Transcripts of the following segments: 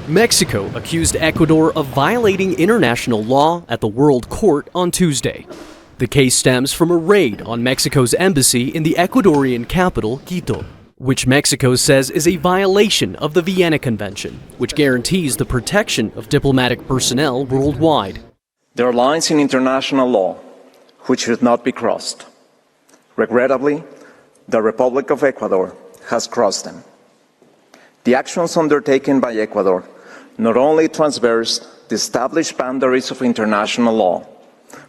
Mexico accused Ecuador of violating international law at the World Court on Tuesday. The case stems from a raid on Mexico's embassy in the Ecuadorian capital, Quito, which Mexico says is a violation of the Vienna Convention, which guarantees the protection of diplomatic personnel worldwide. There are lines in international law which should not be crossed. Regrettably, the Republic of Ecuador has crossed them. The actions undertaken by Ecuador not only transgress the established boundaries of international law,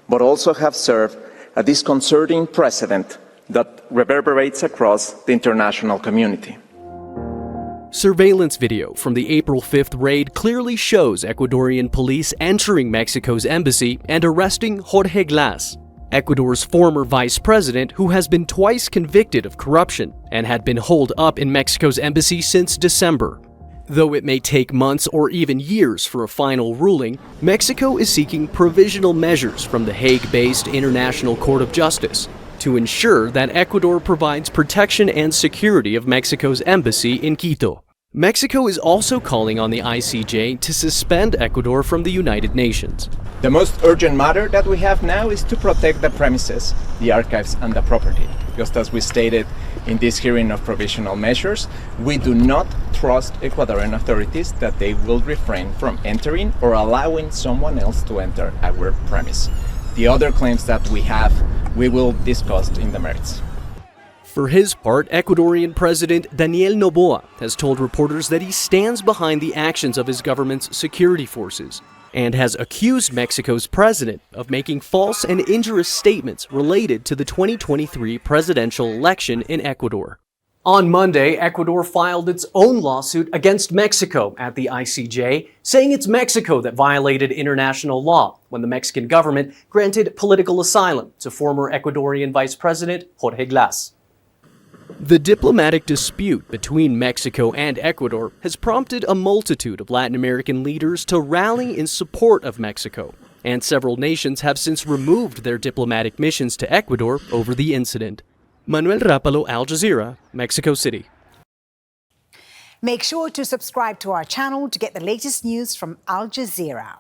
but also have served a disconcerting precedent that reverberates across the international community. Surveillance video from the April 5th raid clearly shows Ecuadorian police entering Mexico's embassy and arresting Jorge Glas, Ecuador's former vice president who has been twice convicted of corruption and had been holed up in Mexico's embassy since December. Though it may take months or even years for a final ruling, Mexico is seeking provisional measures from the Hague-based International Court of Justice to ensure that Ecuador provides protection and security of Mexico's embassy in Quito. Mexico is also calling on the ICJ to suspend Ecuador from the United Nations. The most urgent matter that we have now is to protect the premises, the archives, and the property. Just as we stated in this hearing of provisional measures, we do not trust Ecuadorian authorities that they will refrain from entering or allowing someone else to enter our premise. The other claims that we have, we will discuss in the merits. For his part, Ecuadorian President Daniel Noboa has told reporters that he stands behind the actions of his government's security forces and has accused Mexico's president of making false and injurious statements related to the 2023 presidential election in Ecuador. On Monday, Ecuador filed its own lawsuit against Mexico at the ICJ, saying it's Mexico that violated international law when the Mexican government granted political asylum to former Ecuadorian Vice President Jorge Glas. The diplomatic dispute between Mexico and Ecuador has prompted a multitude of Latin American leaders to rally in support of Mexico, and several nations have since removed their diplomatic missions to Ecuador over the incident. Manuel, Rapalo, Al Jazeera, Mexico City. Make sure to subscribe to our channel to get the latest news from Al Jazeera.